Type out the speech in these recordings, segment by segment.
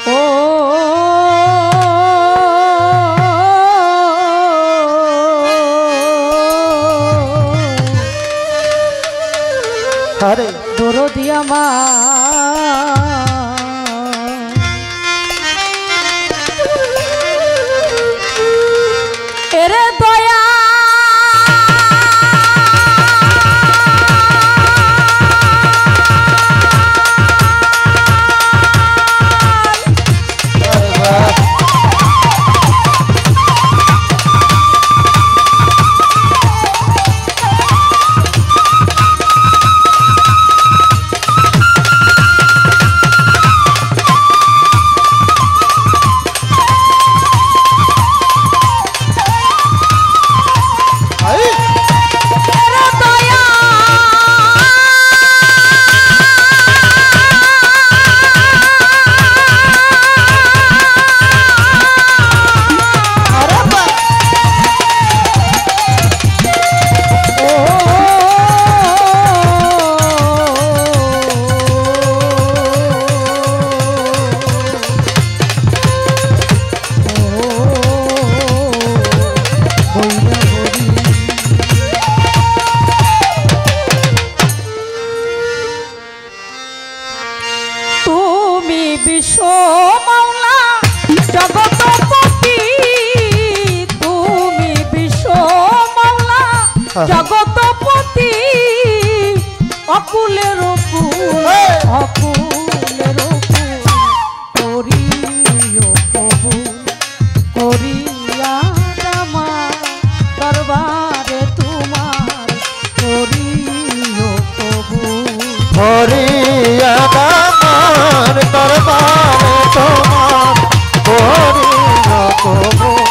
ও আরে দরদি আমার এরে দয়া বিশ্ব মাওলা জগৎপতি তুমি বিশ্ব মাওলা জগৎপতি অকুলের অকুল অকুলের অকুল করিও কবুল করিয়া আমার দরবারে তোমার করিও কবুল করিয়া আমার দরবারে তোমার করিয়া কবুল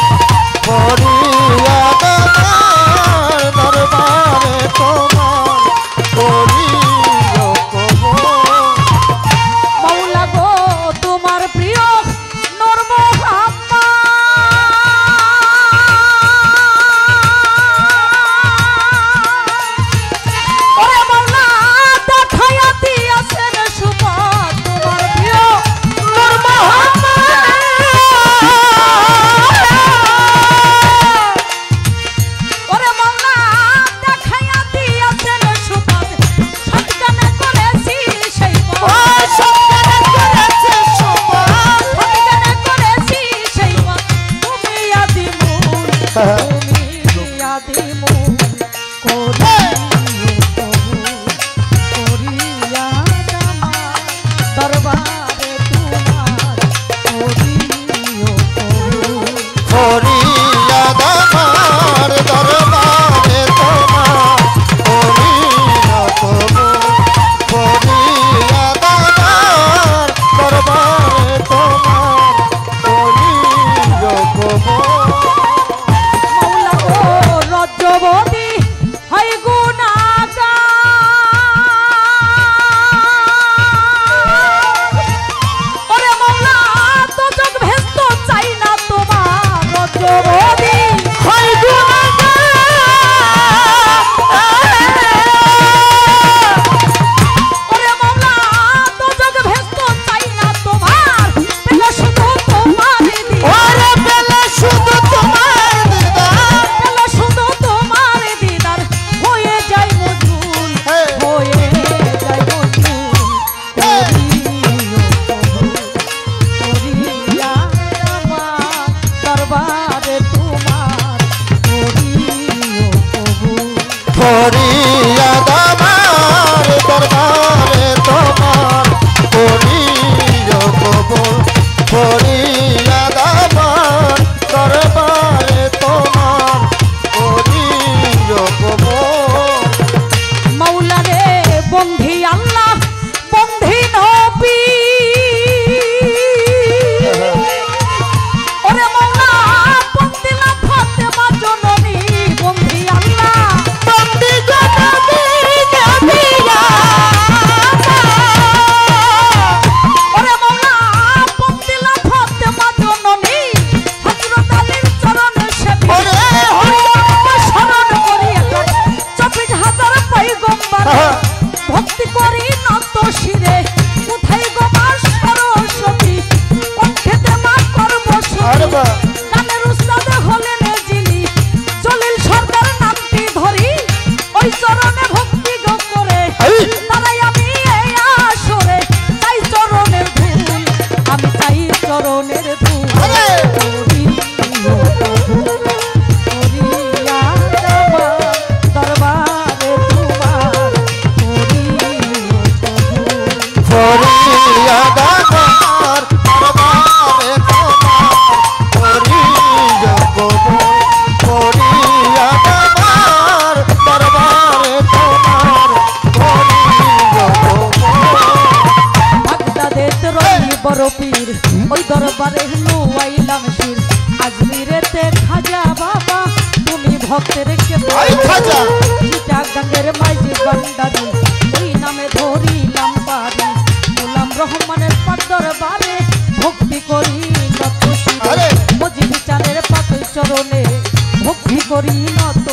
করিয়া আমার দরবারে তোমার করিয়া কবুল। মাওলা গো তোমার প্রিয় নূর মুহাম্মদ ওরে মাওলা দেখাইয়া দিয়াছেন সুপথ তোমার প্রিয় নূর মুহাম্মদ ওরে মাওলা দেখাইয়া দিয়াছেন সুপথ সৎকানে করেছি সেই পথ সৎকানে করেছি সুপথ সৎকানে করেছি সেই পথ তুমি আদিমূল তুমি আদিমূল করিয়া আমার দরবারে তোমার করিও কবুল করিয়া আমার দরবারে তোমার করিয়া কবুল করিয়া আমার দরবারে তোমার করিয়া কবুল। মাওলা গো রজ্জবতী হাই গুনাহগার ওরে মাওলা তো চোখ ভেস্ত চাই না তোমার রজ্জবতী হাই ওরে মাওলা তো চোখ ভেস্ত চাই না তোমার পেলে শুধু তোমার ওরে পেলে শুধু তোমার দিদার পেলে শুধু তোমার দিদার হয়ে যায় মজুল হয়ে যায় মজুল করিয়া আমার দরবারে তোমার করিও কবুল করিয়া আমার দরবারে তোমার করিয়া কবুল করিয়া আমার দরবারে তোমার করিয়া কবুল। মাওলা রে বন্ধি আল্লাহ বন্ধি নবী ওরে মাওলা বন্দিলা ফাতেমা জননী বন্ধি আল্লাহ বন্ধি জননী নবিয়া ওরে মাওলা বন্দিলা ফাতেমা জননী হযরত আলীর চরণ সেবী ওরে শরণ করি 24,000 পয়গম্বর ভক্তি করি নত শিরে কোথায় চরণে ভক্তি গো করে তারাই আমি এই আসরে চাই চরণের ধুল আমি চাই চরণের ধুল পীর ওই দরবারে নুয়াইলাম শির আজমিরেতে খাজা বাবা তুমি ভক্তের কে খাজা চিটাগাঙ্গের মাঝি বান্দারি ওই নামে ধরিলাম বাড়ি গোলাম রহমানের পাক দরবারে ভক্তি করি নত শিরে মজিদ চাঁদের পাক চরণে ভক্তি করি নত